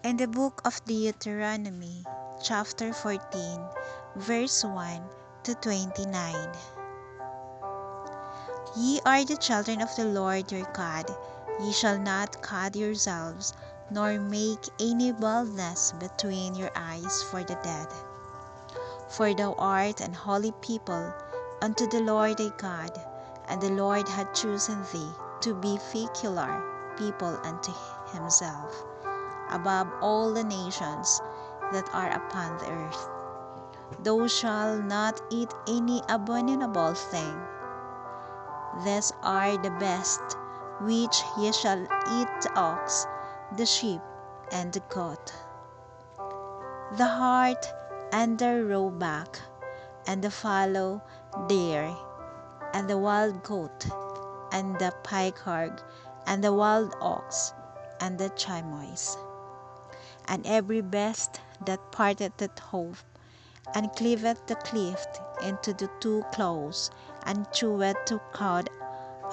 In the book of Deuteronomy, chapter 14, verse 1 to 29. Ye are the children of the Lord your God. Ye shall not cut yourselves, nor make any baldness between your eyes for the dead. For thou art an holy people unto the Lord thy God, and the Lord hath chosen thee to be peculiar people unto himself, above all the nations that are upon the earth. Thou shalt not eat any abominable thing. These are the best, which ye shall eat: the ox, the sheep, and the goat, the hart, and the roebuck, and the fallow deer, and the wild goat, and the pygarg, and the wild ox, and the chamois, and every beast that parteth the hoof, and cleaveth the cleft into the two claws, and cheweth the cud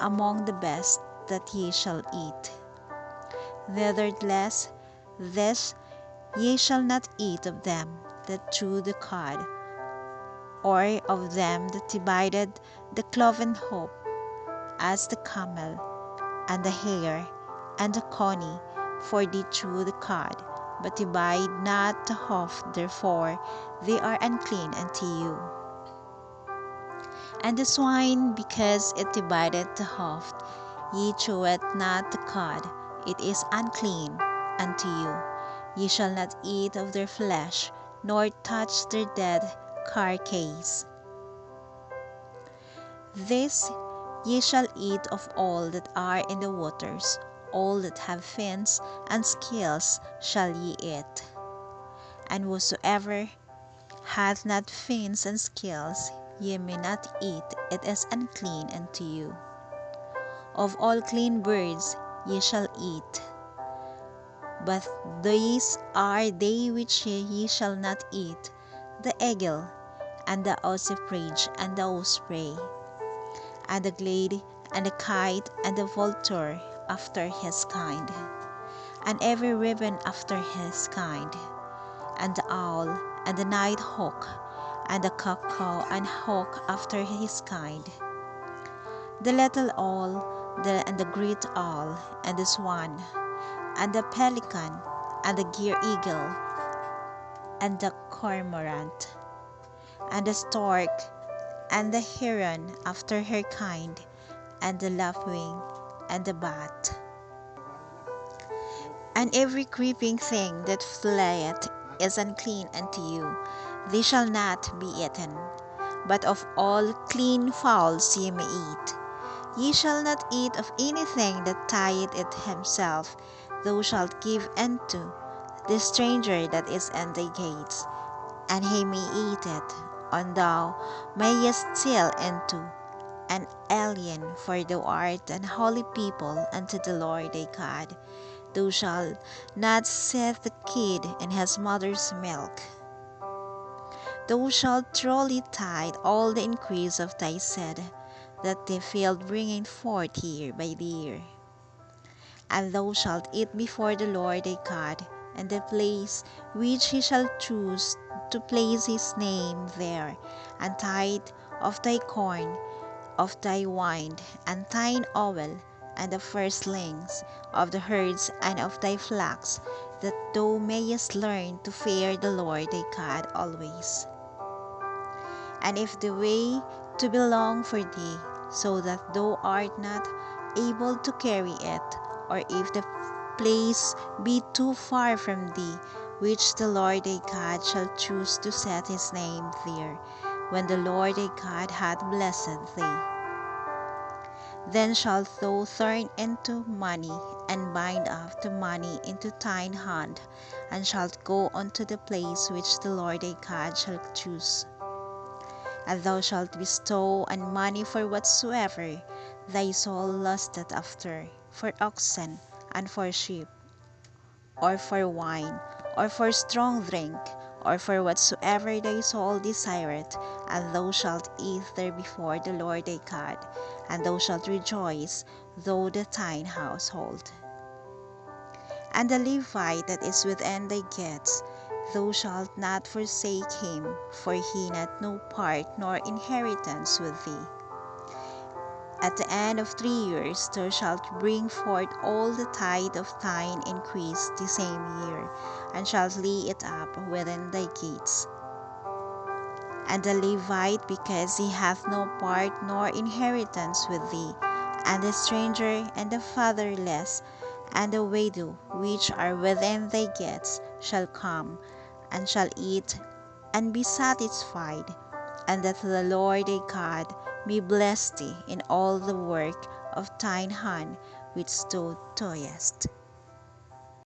among the best that ye shall eat. Nevertheless, this ye shall not eat of them that chew the cud, or of them that divided the cloven hoof, as the camel, and the hare, and the coney, for they chew the cud, but divide not the hoof, therefore they are unclean unto you. And the swine, because it divideth the hoof, ye chew it not the cud, it is unclean unto you. Ye shall not eat of their flesh, nor touch their dead carcass. This ye shall eat of all that are in the waters, all that have fins and scales shall ye eat. And whosoever hath not fins and scales, ye may not eat, it is unclean unto you. Of all clean birds ye shall eat, but these are they which ye shall not eat: the eagle, and the ossifrage, and the osprey, and the glade, and the kite, and the vulture after his kind, and every raven after his kind, and the owl, and the night hawk, and the cuckoo and hawk after his kind, the little owl, and the great owl, and the swan, and the pelican, and the gier eagle, and the cormorant, and the stork, and the heron after her kind, and the lapwing, and the bat, and every creeping thing that flieth is unclean unto you, they shall not be eaten. But of all clean fowls ye may eat. Ye shall not eat of anything that tieth it himself, thou shalt give unto the stranger that is in thy gates, and he may eat it, and thou mayest steal into an alien, for thou art an holy people unto the Lord thy God. Thou shalt not set the kid in his mother's milk. Thou shalt truly tithe all the increase of thy seed, that the field bringeth forth year by year. And thou shalt eat before the Lord thy God, in the place which he shall choose to place his name there, and tithe of thy corn, of thy wine, and thine oil, and the firstlings of the herds and of thy flocks, that thou mayest learn to fear the Lord thy God always. And if the way to be long for thee, so that thou art not able to carry it, or if the place be too far from thee, which the Lord thy God shall choose to set his name there, when the Lord thy God hath blessed thee, then shalt thou turn into money, and bind up the money into thine hand, and shalt go unto the place which the Lord thy God shall choose. And thou shalt bestow on money for whatsoever thy soul lusteth after, for oxen, and for sheep, or for wine, or for strong drink, or for whatsoever thy soul desireth, and thou shalt eat there before the Lord thy God, and thou shalt rejoice, thou the thine household. And the Levite that is within thy gates, thou shalt not forsake him, for he hath no part nor inheritance with thee. At the end of 3 years thou shalt bring forth all the tithe of thine increase the same year, and shalt lay it up within thy gates. And the Levite, because he hath no part nor inheritance with thee, and the stranger, and the fatherless, and the widow, which are within thy gates, shall come, and shall eat, and be satisfied, and that the Lord thy God may bless thee in all the work of thine hand which thou doest.